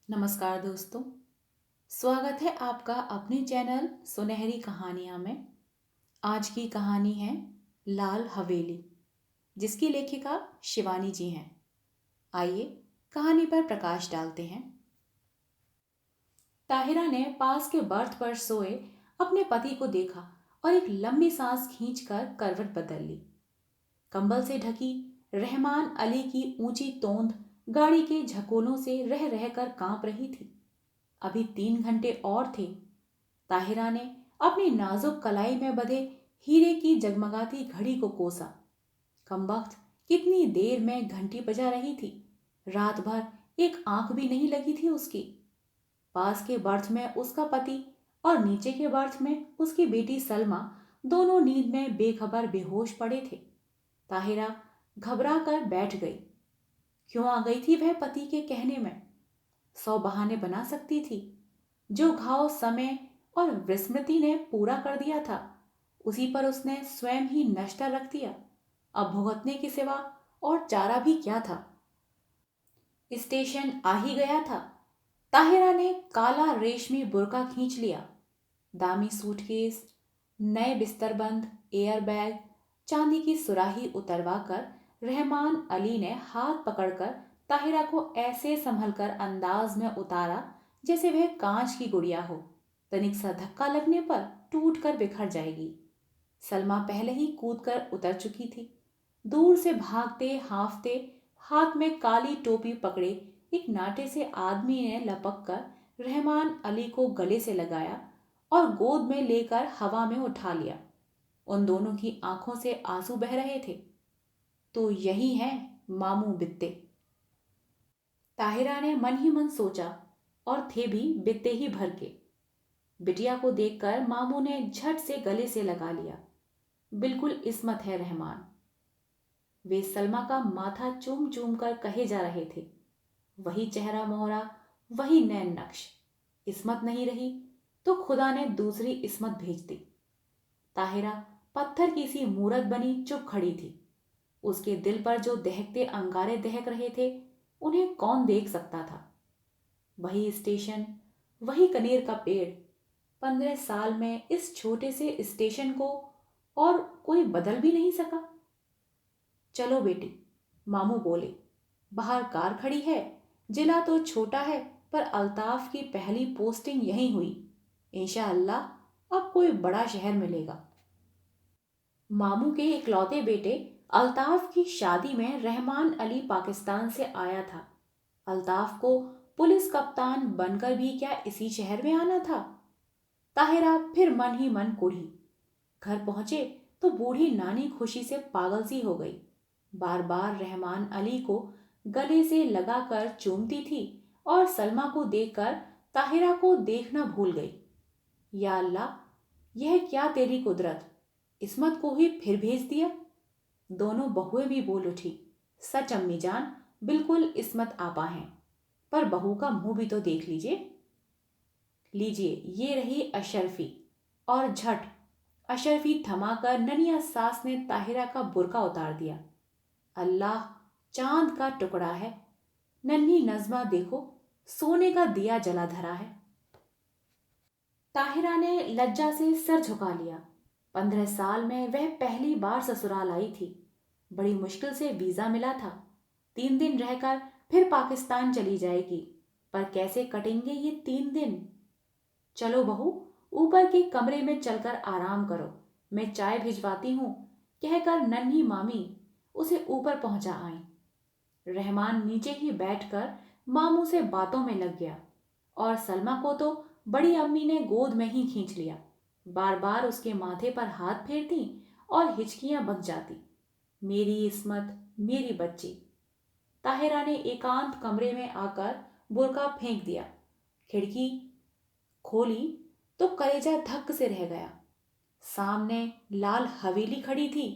नमस्कार दोस्तों। स्वागत है आपका अपने चैनल सुनहरी कहानियाँ में। आज की कहानी है लाल हवेली, जिसकी लेखिका शिवानी जी हैं। आइए कहानी पर प्रकाश डालते हैं। ताहिरा ने पास के बर्थ पर सोए अपने पति को देखा और एक लंबी सांस खींचकर करवट बदल ली। कंबल से ढकी रहमान अली की ऊंची तोंद गाड़ी के झकोलों से रह रहकर कांप रही थी। अभी 3 घंटे और थे। ताहिरा ने अपनी नाजुक कलाई में बंधे हीरे की जगमगाती घड़ी को कोसा। कमबख्त कितनी देर में घंटी बजा रही थी। रात भर एक आंख भी नहीं लगी थी उसकी। पास के बर्थ में उसका पति और नीचे के बर्थ में उसकी बेटी सलमा दोनों नींद में बेखबर बेहोश पड़े थे। ताहिरा घबरा कर बैठ गई। क्यों आ गई थी वह पति के कहने में? 100 बहाने बना सकती थी। जो घाव समय और विस्मृति ने पूरा कर दिया था, उसी पर उसने स्वयं ही नश्तर रख दिया। अब भुगतने के सिवा और चारा भी क्या था? स्टेशन आ ही गया था। ताहिरा ने काला रेशमी बुर्का खींच लिया। दामी सूटकेस, नए बिस्तरबंद, एयरबैग, चांदी की सुराही उतरवा कर रहमान अली ने हाथ पकड़कर ताहिरा को ऐसे संभलकर अंदाज में उतारा जैसे वह कांच की गुड़िया हो। तनिक सा धक्का लगने पर टूट कर बिखर जाएगी। सलमा पहले ही कूद कर उतर चुकी थी। दूर से भागते हांफते हाथ में काली टोपी पकड़े एक नाटे से आदमी ने लपक कर रहमान अली को गले से लगाया और गोद में लेकर हवा में उठा लिया। उन दोनों की आंखों से आंसू बह रहे थे। तो यही है मामू बित्ते, ताहिरा ने मन ही मन सोचा, और थे भी बित्ते ही भर के। बिटिया को देखकर मामू ने झट से गले से लगा लिया। बिल्कुल इस्मत है रहमान। वे सलमा का माथा चूम चूम कर कहे जा रहे थे। वही चेहरा मोहरा, वही नैन नक्श। इस्मत नहीं रही तो खुदा ने दूसरी इस्मत भेज दी। ताहिरा पत्थर की सी मूरत बनी चुप खड़ी थी। उसके दिल पर जो दहकते अंगारे दहक रहे थे, उन्हें कौन देख सकता था? वही स्टेशन, वही कनेर का पेड़। 15 साल में इस छोटे से स्टेशन को और कोई बदल भी नहीं सका। चलो बेटी, मामू बोले। बाहर कार खड़ी है। जिला तो छोटा है, पर अल्ताफ की पहली पोस्टिंग यहीं हुई। इंशाअल्लाह अब कोई बड़ा शहर मिलेगा। मामू के इकलौते बेटे अल्ताफ की शादी में रहमान अली पाकिस्तान से आया था। अल्ताफ को पुलिस कप्तान बनकर भी क्या इसी शहर में आना था? ताहिरा फिर मन ही मन कुढ़ी। घर पहुंचे तो बूढ़ी नानी खुशी से पागल सी हो गई। बार बार रहमान अली को गले से लगाकर चूमती थी और सलमा को देखकर ताहिरा को देखना भूल गई। या अल्लाह, यह क्या तेरी कुदरत! इस्मत को ही फिर भेज दिया। दोनों बहुएं भी बोल उठी। सच अम्मी जान, बिल्कुल इस्मत आपा हैं। पर बहू का मुंह भी तो देख लीजिए। लीजिए, ये रही अशरफी। और झट अशरफी थमाकर ननिया सास ने ताहिरा का बुर्का उतार दिया। अल्लाह, चांद का टुकड़ा है। नन्ही नज़मा देखो, सोने का दिया जला धरा है। ताहिरा ने लज्जा से सर झुका लिया। 15 साल में वह पहली बार ससुराल आई थी। बड़ी मुश्किल से वीजा मिला था। 3 दिन रहकर फिर पाकिस्तान चली जाएगी। पर कैसे कटेंगे ये 3 दिन? चलो बहू, ऊपर के कमरे में चलकर आराम करो, मैं चाय भिजवाती हूँ, कहकर नन्ही मामी उसे ऊपर पहुंचा आई। रहमान नीचे ही बैठकर मामू से बातों में लग गया और सलमा को तो बड़ी अम्मी ने गोद में ही खींच लिया। बार बार उसके माथे पर हाथ फेरती और हिचकियां बक जाती। मेरी इस्मत, मेरी बच्ची। ताहिरा ने एकांत कमरे में आकर बुर्का फेंक दिया। खिड़की खोली तो कलेजा धक्क से रह गया। सामने लाल हवेली खड़ी थी।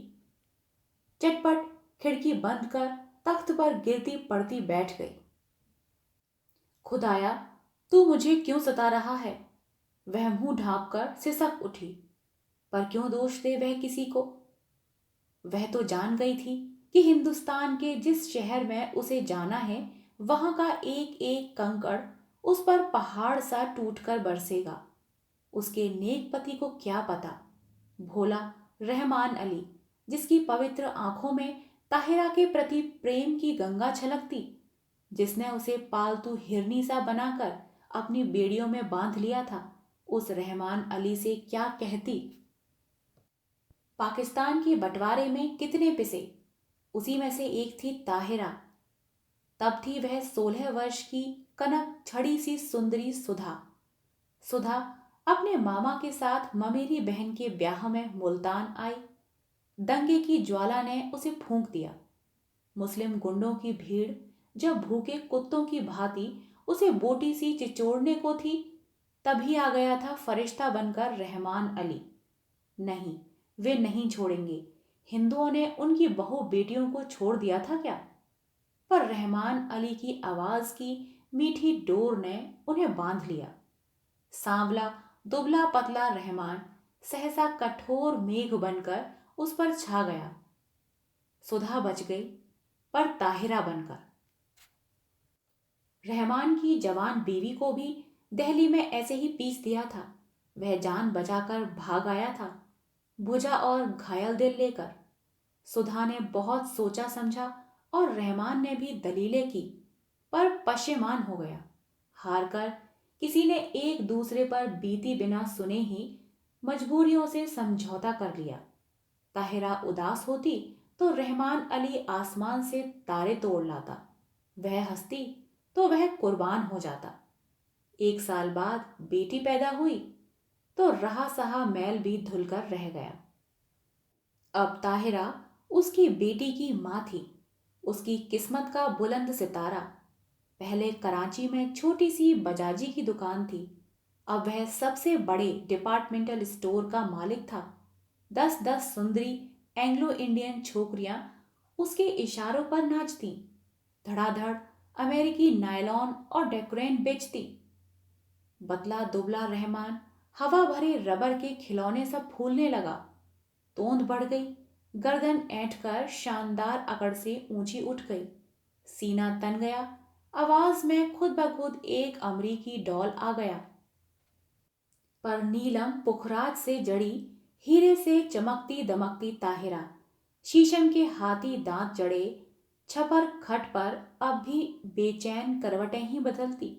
चटपट खिड़की बंद कर तख्त पर गिरती पड़ती बैठ गई। खुदाया, तू मुझे क्यों सता रहा है? वह मुंह ढांप कर सिसक उठी। पर क्यों दोष दे वह किसी को? वह तो जान गई थी कि हिंदुस्तान के जिस शहर में उसे जाना है, वहां का एक एक कंकड़ उस पर पहाड़ सा टूटकर बरसेगा। उसके नेक पति को क्या पता। भोला रहमान अली, जिसकी पवित्र आंखों में ताहिरा के प्रति प्रेम की गंगा छलकती, जिसने उसे पालतू हिरनी सा बनाकर अपनी बेड़ियों में बांध लिया था, उस रहमान अली से क्या कहती। पाकिस्तान के बंटवारे में कितने पिसे, उसी में से एक थी ताहिरा। तब थी वह 16 वर्ष की कनक छड़ी सी सुंदरी सुधा। सुधा अपने मामा के साथ ममेरी बहन के ब्याह में मुल्तान आई। दंगे की ज्वाला ने उसे फूंक दिया। मुस्लिम गुंडों की भीड़ जब भूखे कुत्तों की भांति उसे बोटी सी चिचोड़ने को थी, तभी आ गया था फरिश्ता बनकर रहमान अली। नहीं, वे नहीं छोड़ेंगे। हिंदुओं ने उनकी बहू बेटियों को छोड़ दिया था क्या? पर रहमान अली की आवाज की मीठी डोर ने उन्हें बांध लिया। सांवला दुबला पतला रहमान सहसा कठोर मेघ बनकर उस पर छा गया। सुधा बच गई, पर ताहिरा बनकर। रहमान की जवान बीवी को भी दिल्ली में ऐसे ही पीस दिया था। वह जान बचाकर भाग आया था, भुजा और घायल दिल लेकर। सुधा ने बहुत सोचा समझा और रहमान ने भी दलीलें की, पर पशेमान हो गया। हारकर किसी ने एक दूसरे पर बीती बिना सुने ही मजबूरियों से समझौता कर लिया। ताहिरा उदास होती तो रहमान अली आसमान से तारे तोड़ लाता। वह हंसती तो वह कुर्बान हो जाता। 1 साल बाद बेटी पैदा हुई तो रहा सहा मैल भी धुलकर रह गया। अब ताहिरा उसकी बेटी की मां थी, उसकी किस्मत का बुलंद सितारा। पहले कराची में छोटी सी बजाजी की दुकान थी, अब वह सबसे बड़े डिपार्टमेंटल स्टोर का मालिक था। 10-10 सुंदरी एंग्लो इंडियन छोकरियां उसके इशारों पर नाचती, धड़ाधड़ अमेरिकी नायलॉन और डेकोरेन बेचती। बतला दुबला रहमान हवा भरे रबर के खिलौने सब फूलने लगा। तोंद बढ़ गई, गर्दन ऐंठकर शानदार अकड़ से ऊंची उठ गई, सीना तन गया, आवाज में खुद ब खुद एक अमरीकी डॉल आ गया। पर नीलम पुखराज से जड़ी हीरे से चमकती दमकती ताहिरा, शीशम के हाथी दांत जड़े छपर खट पर अब भी बेचैन करवटें ही बदलती।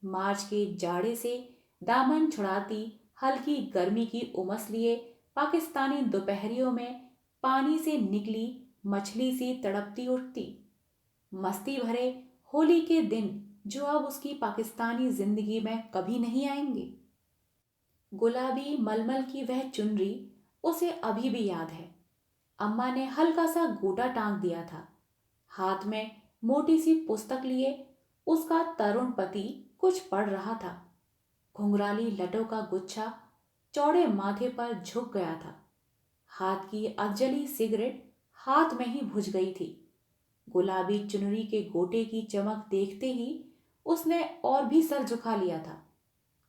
मार्च के जाड़े से दामन छुड़ाती हल्की गर्मी की उमस लिए पाकिस्तानी दोपहरियों में पानी से निकली मछली सी तड़पती उठती। मस्ती भरे होली के दिन जो अब उसकी पाकिस्तानी जिंदगी में कभी नहीं आएंगे। गुलाबी मलमल की वह चुनरी उसे अभी भी याद है। अम्मा ने हल्का सा गोटा टांग दिया था। हाथ में मोटी सी पुस्तक लिए उसका तरुण पति कुछ पढ़ रहा था। घुंघराली लटों का गुच्छा चौड़े माथे पर झुक गया था। हाथ की अधजली सिगरेट हाथ में ही बुझ गई थी। गुलाबी चुनरी के गोटे की चमक देखते ही उसने और भी सर झुका लिया था।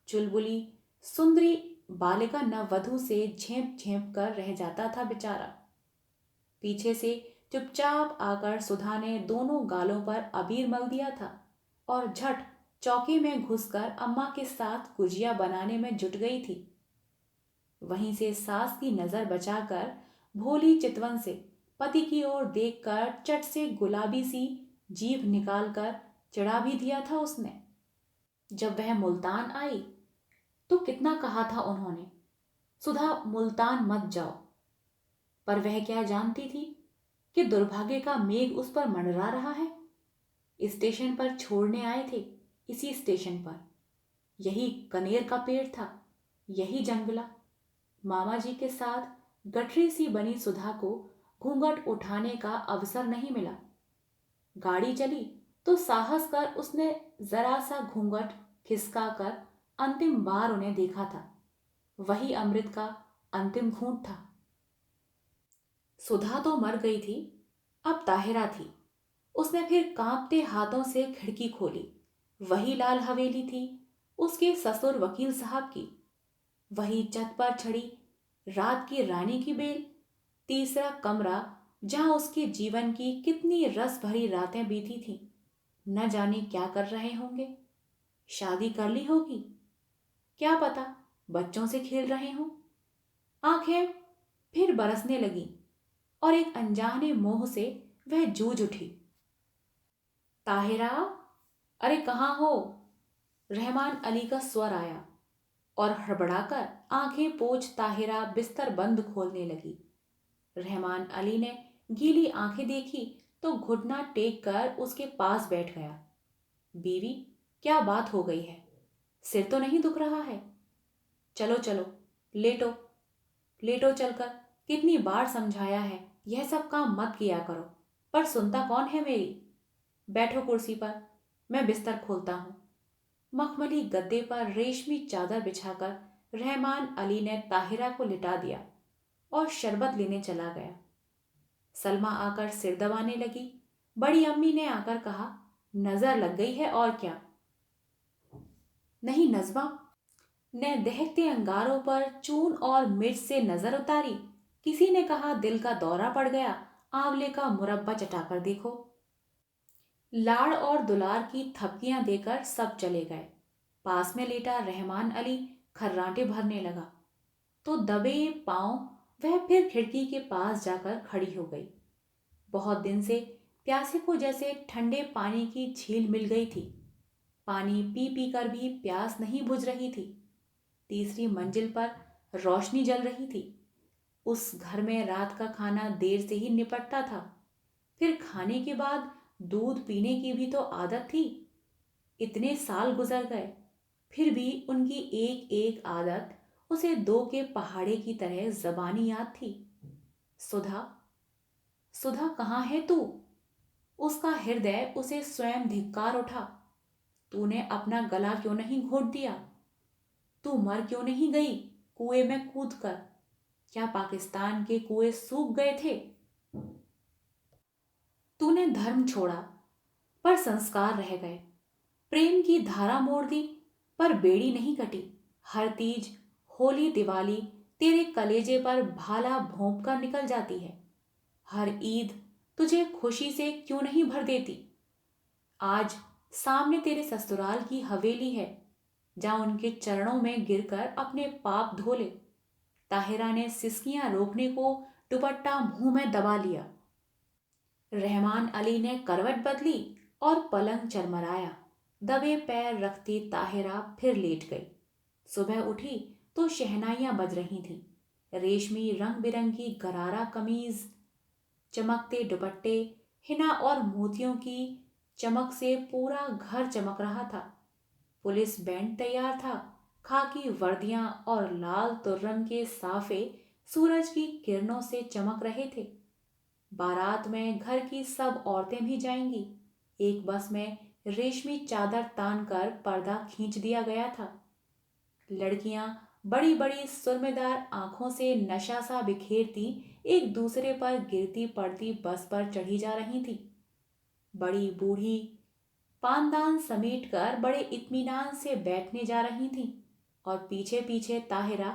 चुलबुली सुंदरी बालिका नववधु से झेप झेप कर रह जाता था बेचारा। पीछे से चुपचाप आकर सुधा ने दोनों गालों पर अबीर मल दिया था और झट चौके में घुसकर अम्मा के साथ गुजिया बनाने में जुट गई थी। वहीं से सास की नजर बचाकर भोली चितवन से पति की ओर देखकर चट से गुलाबी सी जीभ निकालकर चिढ़ा भी दिया था उसने। जब वह मुल्तान आई तो कितना कहा था उन्होंने, सुधा मुल्तान मत जाओ। पर वह क्या जानती थी कि दुर्भाग्य का मेघ उस पर मंडरा रहा है। स्टेशन पर छोड़ने आए थे, इसी स्टेशन पर। यही कनेर का पेड़ था, यही जंगला। मामा जी के साथ गठरी सी बनी सुधा को घूंघट उठाने का अवसर नहीं मिला। गाड़ी चली तो साहस कर उसने जरा सा घूंघट खिसका कर अंतिम बार उन्हें देखा था। वही अमृत का अंतिम घूंट था। सुधा तो मर गई थी, अब ताहिरा थी। उसने फिर कांपते हाथों से खिड़की खोली। वही लाल हवेली थी उसके ससुर वकील साहब की। वही छत पर छड़ी रात की रानी की बेल। तीसरा कमरा जहां उसके जीवन की कितनी रस भरी रातें बीती थीं। न जाने क्या कर रहे होंगे। शादी कर ली होगी, क्या पता बच्चों से खेल रहे हों। आंखें फिर बरसने लगीं और एक अनजाने मोह से वह जूझ उठी। ताहिरा, अरे कहाँ हो? रहमान अली का स्वर आया और हड़बड़ाकर आंखें पोंछ ताहिरा बिस्तर बंद खोलने लगी। रहमान अली ने गीली आंखें देखी तो घुटना टेक कर उसके पास बैठ गया। बीवी, क्या बात हो गई है? सिर तो नहीं दुख रहा है? चलो चलो, लेटो लेटो चलकर। कितनी बार समझाया है यह सब काम मत किया करो, पर सुनता कौन है मेरी। बैठो कुर्सी पर, मैं बिस्तर खोलता हूं। मखमली गद्दे पर रेशमी चादर बिछाकर रहमान अली ने ताहिरा को लिटा दिया और शरबत लेने चला गया। सलमा आकर सिर दबाने लगी। बड़ी अम्मी ने आकर कहा, नजर लग गई है और क्या। नहीं, नजमा ने दहकते अंगारों पर चून और मिर्च से नजर उतारी। किसी ने कहा दिल का दौरा पड़ गया, आंवले का मुरब्बा चटाकर देखो। लाड़ और दुलार की थपकियां देकर सब चले गए। पास में लेटा रहमान अली खर्राटे भरने लगा तो दबे पांव वह फिर खिड़की के पास जाकर खड़ी हो गई। बहुत दिन से प्यासे को जैसे ठंडे पानी की झील मिल गई थी। पानी पी पी कर भी प्यास नहीं बुझ रही थी। तीसरी मंजिल पर रोशनी जल रही थी। उस घर में रात का खाना देर से ही निपटता था। फिर खाने के बाद दूध पीने की भी तो आदत थी। इतने साल गुजर गए, फिर भी उनकी एक एक आदत उसे दो के पहाड़े की तरह जबानी याद थी। सुधा, सुधा कहाँ है तू? उसका हृदय उसे स्वयं धिक्कार उठा। तूने अपना गला क्यों नहीं घोट दिया? तू मर क्यों नहीं गई कुएं में कूद कर? क्या पाकिस्तान के कुएं सूख गए थे? तूने धर्म छोड़ा पर संस्कार रह गए। प्रेम की धारा मोड़ दी पर बेड़ी नहीं कटी। हर तीज, होली, दिवाली तेरे कलेजे पर भाला भोंप कर निकल जाती है। हर ईद तुझे खुशी से क्यों नहीं भर देती? आज सामने तेरे ससुराल की हवेली है, जा उनके चरणों में गिरकर अपने पाप धो ले। ताहिरा ने सिसकियां रोकने को दुपट्टा मुंह में दबा लिया। रहमान अली ने करवट बदली और पलंग चरमराया। दबे पैर रखती ताहिरा फिर लेट गई। सुबह उठी तो शहनाइयां बज रही थीं। रेशमी रंग बिरंगी गरारा कमीज, चमकते दुपट्टे, हिना और मोतियों की चमक से पूरा घर चमक रहा था। पुलिस बैंड तैयार था। खाकी वर्दियां और लाल तुर्रम के साफे सूरज की किरणों से चमक रहे थे। बारात में घर की सब औरतें भी जाएंगी। एक बस में रेशमी चादर तान कर पर्दा खींच दिया गया था। लड़कियां बड़ी बड़ी सुरमेदार आंखों से नशा सा बिखेरती एक दूसरे पर गिरती पड़ती बस पर चढ़ी जा रही थी। बड़ी बूढ़ी पानदान समेट कर बड़े इत्मीनान से बैठने जा रही थीं और पीछे पीछे ताहिरा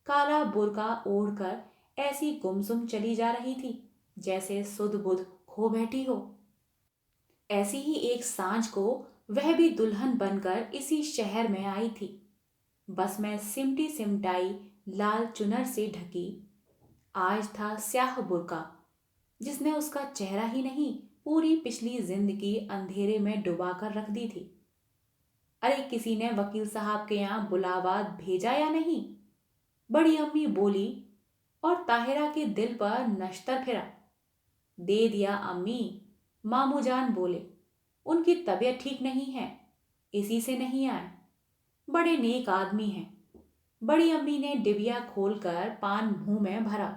काला बुर्का ओढ़कर ऐसी गुमसुम चली जा रही थी जैसे सुध बुध खो बैठी हो। ऐसी ही एक सांझ को वह भी दुल्हन बनकर इसी शहर में आई थी। बस में सिमटी सिमटाई लाल चुनर से ढकी आज था स्याह बुर्का जिसने उसका चेहरा ही नहीं पूरी पिछली जिंदगी अंधेरे में डुबाकर रख दी थी। अरे किसी ने वकील साहब के यहाँ बुलावा भेजा या नहीं? बड़ी अम्मी बोली और ताहिरा के दिल पर नश्तर फिरा। दे दिया अम्मी, मामू जान बोले। उनकी तबीयत ठीक नहीं है, इसी से नहीं आए। बड़े नेक आदमी हैं। बड़ी अम्मी ने डिबिया खोलकर पान मुंह में भरा,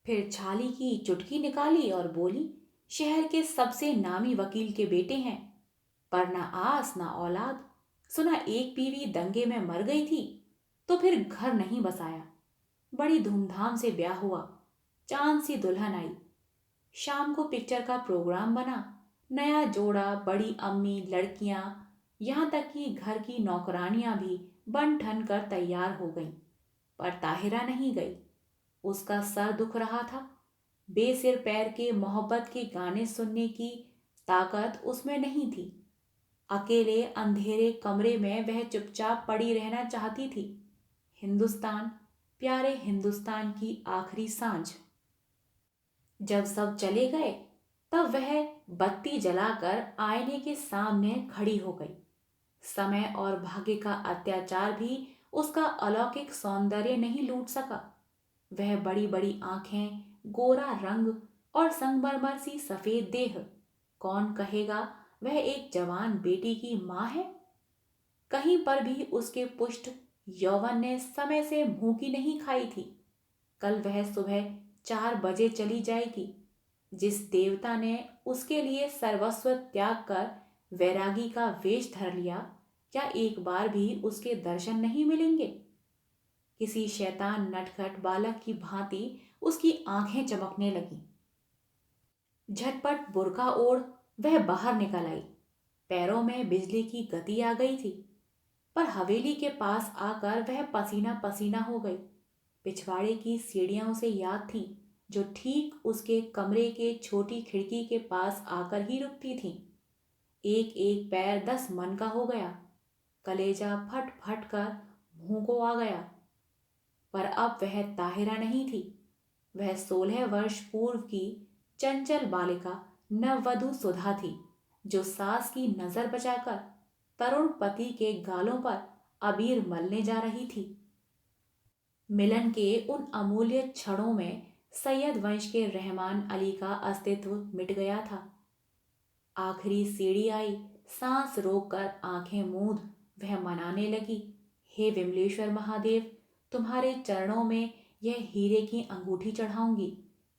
फिर छाली की चुटकी निकाली और बोली, शहर के सबसे नामी वकील के बेटे हैं, पर ना आस ना औलाद। सुना एक बीवी दंगे में मर गई थी तो फिर घर नहीं बसाया। बड़ी धूमधाम से ब्याह हुआ। चांद सी दुल्हन आई। शाम को पिक्चर का प्रोग्राम बना। नया जोड़ा, बड़ी अम्मी, लड़कियां, यहां तक कि घर की नौकरानियां भी बन ठन कर तैयार हो गईं। पर ताहिरा नहीं गई। उसका सर दुख रहा था। बेसिर पैर के मोहब्बत के गाने सुनने की ताकत उसमें नहीं थी। अकेले अंधेरे कमरे में वह चुपचाप पड़ी रहना चाहती थी। हिंदुस्तान, प्यारे हिंदुस्तान की आखिरी सांझ। जब सब चले गए तब वह बत्ती जलाकर आईने के सामने खड़ी हो गई। समय और भाग्य का अत्याचार भी उसका अलौकिक सौंदर्य नहीं लूट सका। वह बड़ी बड़ी आंखें, गोरा रंग और संगमरमर सी सफेद देह, कौन कहेगा वह एक जवान बेटी की मां है। कहीं पर भी उसके पुष्ट यौवन ने समय से मुंह की नहीं खाई थी। कल वह सुबह 4 बजे चली जाएगी। जिस देवता ने उसके लिए सर्वस्व त्याग कर वैरागी का वेश धर लिया, क्या एक बार भी उसके दर्शन नहीं मिलेंगे। किसी शैतान नटखट बालक की भांति उसकी आंखें चमकने लगी। झटपट बुर्का ओढ़ वह बाहर निकल आई। पैरों में बिजली की गति आ गई थी, पर हवेली के पास आकर वह पसीना पसीना हो गई। पिछवाड़े की सीढ़ियां उसे याद थी, जो ठीक उसके कमरे के छोटी खिड़की के पास आकर ही रुकती थी। एक एक पैर 10 मन का हो गया। कलेजा फट फट कर मुंह को आ गया। पर अब वह ताहिरा नहीं थी। वह 16 वर्ष पूर्व की चंचल बालिका नववधु सुधा थी, जो सास की नजर बचाकर तरुण पति के गालों पर अबीर मलने जा रही थी। मिलन के उन अमूल्य क्षणों में सैयद वंश के रहमान अली का अस्तित्व मिट गया था। आखिरी सीढ़ी आई। सांस रोककर आंखें मूंद वह मनाने लगी, हे विमलेश्वर महादेव, तुम्हारे चरणों में यह हीरे की अंगूठी चढ़ाऊंगी।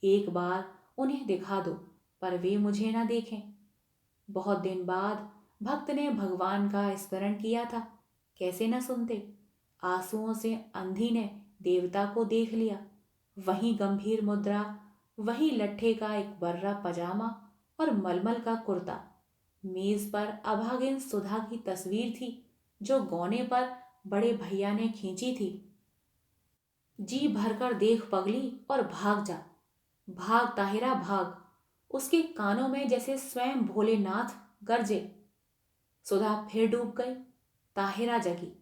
एक बार उन्हें दिखा दो, पर वे मुझे ना देखें। बहुत दिन बाद भक्त ने भगवान का स्मरण किया था, कैसे न सुनते। आंसुओं से अंधी ने देवता को देख लिया। वही गंभीर मुद्रा, वही लट्ठे का एक बर्रा पजामा और मलमल का कुर्ता। मेज पर अभागिन सुधा की तस्वीर थी, जो गौने पर बड़े भैया ने खींची थी। जी भरकर देख पगली और भाग जा, भाग ताहिरा भाग। उसके कानों में जैसे स्वयं भोलेनाथ गरजे। सुधा फिर डूब गई। ताहिरा जगी।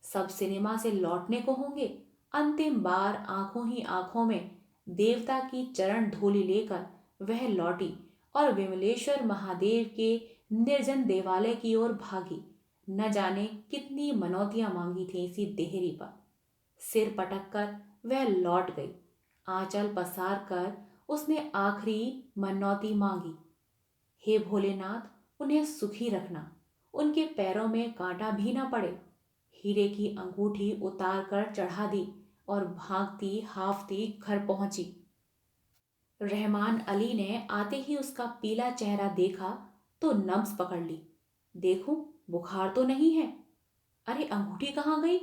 सब सिनेमा से लौटने को होंगे। अंतिम बार आंखों ही आंखों में देवता की चरण धूलि लेकर वह लौटी और विमलेश्वर महादेव के निर्जन देवालय की ओर भागी। न जाने कितनी मनौतियां मांगी थी इसी देहरी पर। सिर पटक कर वह लौट गई। आंचल पसार कर उसने आखिरी मनौती मांगी, हे भोलेनाथ, उन्हें सुखी रखना, उनके पैरों में कांटा भी ना पड़े। हीरे की अंगूठी उतार कर चढ़ा दी और भागती हाफती घर पहुंची। रहमान अली ने आते ही उसका पीला चेहरा देखा तो नब्ज पकड़ ली। देखूं, बुखार तो नहीं है। अरे अंगूठी कहाँ गई।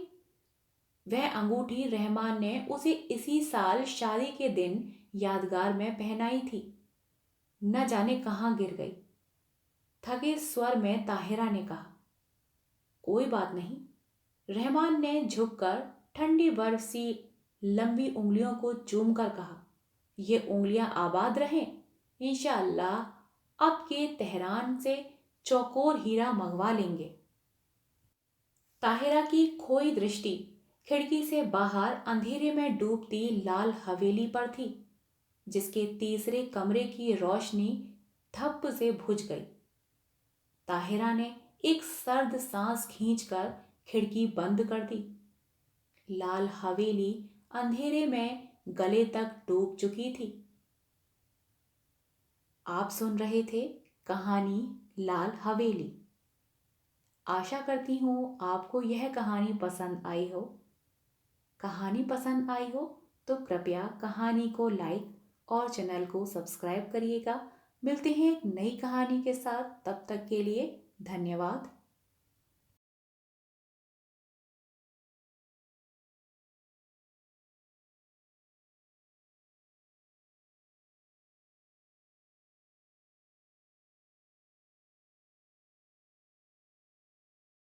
वह अंगूठी रहमान ने उसे इसी साल शादी के दिन यादगार में पहनाई थी। न जाने कहाँ गिर गई। थके स्वर में ताहिरा ने कहा, कोई बात नहीं। रहमान ने झुककर ठंडी बर्फ सी लंबी उंगलियों को चूमकर कहा, ये उंगलियां आबाद रहें। इंशाअल्लाह अब के तेहरान से चौकोर हीरा मंगवा लेंगे। ताहिरा की खोई दृष्टि खिड़की से बाहर अंधेरे में डूबती लाल हवेली पर थी, जिसके तीसरे कमरे की रोशनी धप से बुझ गई। ताहिरा ने एक सर्द सांस खींचकर खिड़की बंद कर दी। लाल हवेली अंधेरे में गले तक डूब चुकी थी। आप सुन रहे थे कहानी लाल हवेली। आशा करती हूँ आपको यह कहानी पसंद आई हो। कहानी पसंद आई हो तो कृपया कहानी को लाइक और चैनल को सब्सक्राइब करिएगा। मिलते हैं एक नई कहानी के साथ, तब तक के लिए धन्यवाद।